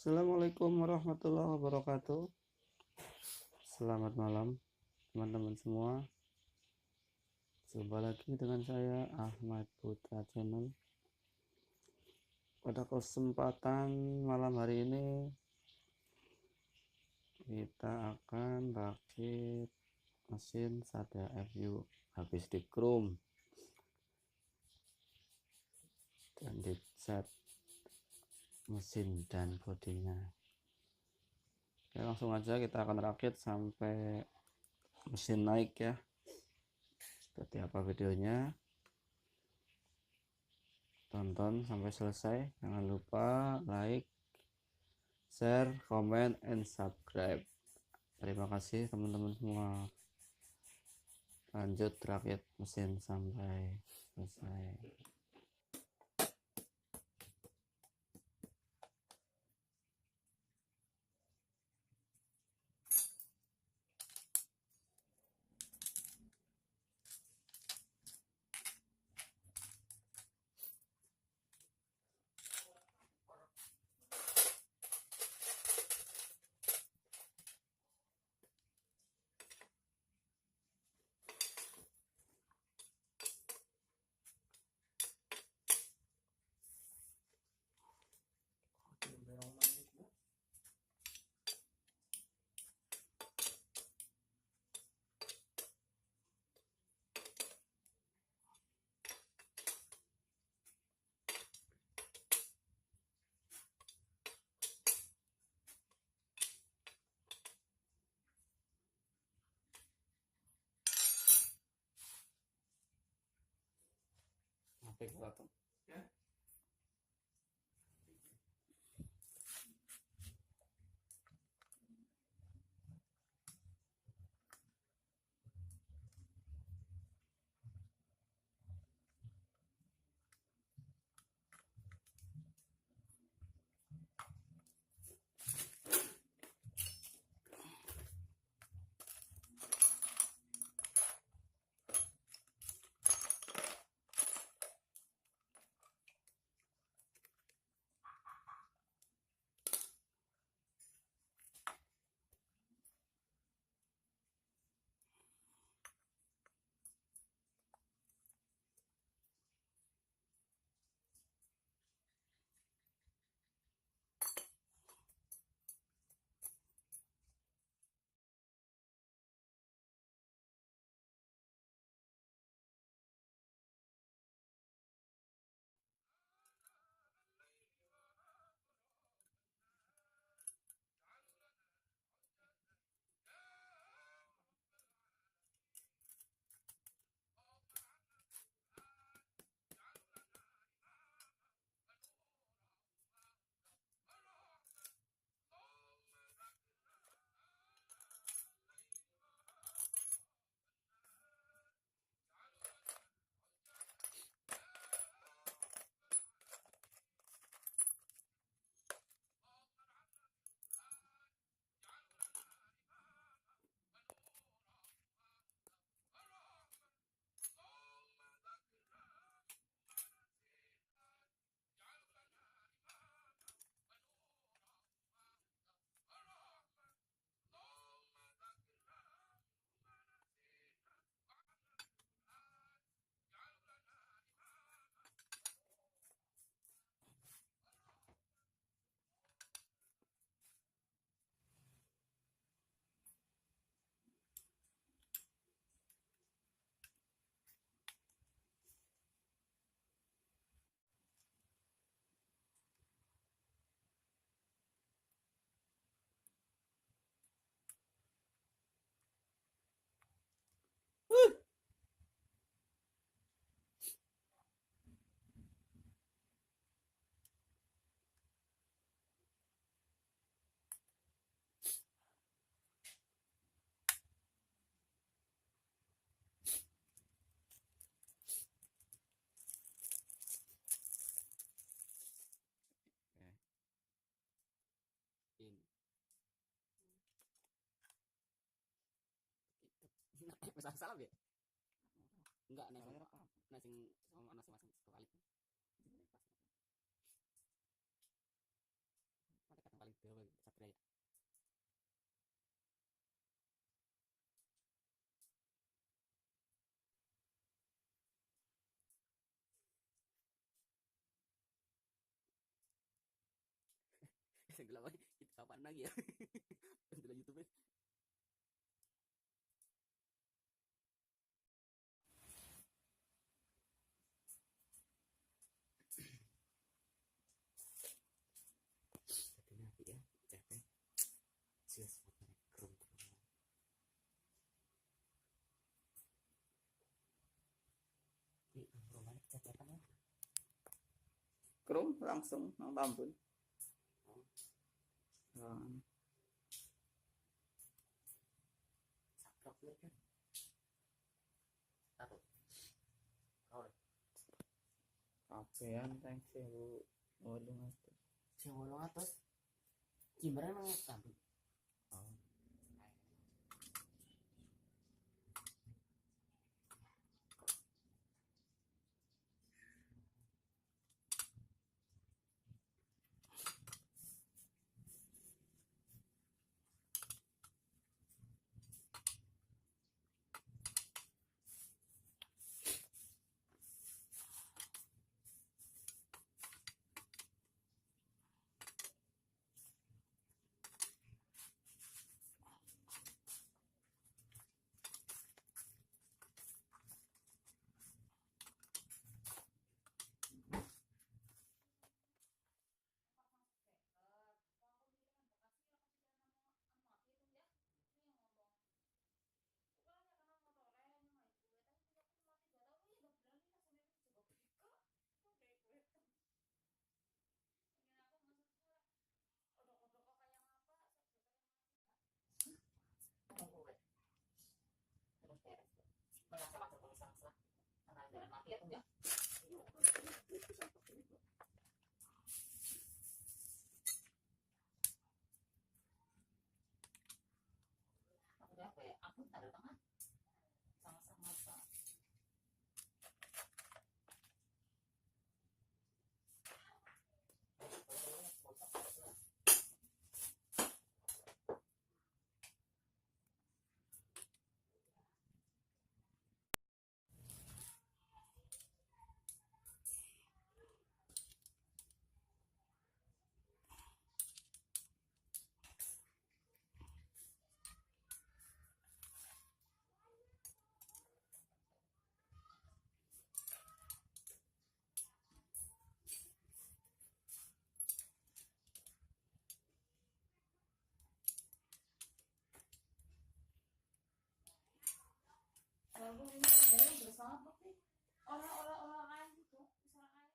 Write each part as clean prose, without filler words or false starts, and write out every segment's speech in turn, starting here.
Assalamualaikum warahmatullahi wabarakatuh. Selamat malam teman-teman semua. Jumpa lagi dengan saya Ahmad Putra Channel. Pada kesempatan malam hari ini kita akan rakit mesin Satya FU habis di chrome dan dicat mesin dan bodinya. Oke, langsung aja kita akan rakit sampai mesin naik ya. Seperti apa videonya, tonton sampai selesai. Jangan lupa like, share, comment, and subscribe. Terima kasih teman-teman semua. Lanjut rakit mesin sampai selesai. Oke, ya. In. Salah ya? Enggak, nasi sama nasi masing sekali. Ada kata paling Satria. Gelap aja. Kita kapan lagi ya? Penjual YouTube -nya. Tapi nanti ya, capek. Sias buat naik krum terus. Ini rumahnya cacetan ya. Krum langsung nang Tambun. Oh, sakrok ya kan. Taruh. Oh, Kapean thanks 1800. si wolong atas. Gimana nang Tambun? Oh. Aku taruh tangan sama-sama Pak. Lalu ini saya bersama tapi orang-orang lain itu misalnya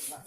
Nah,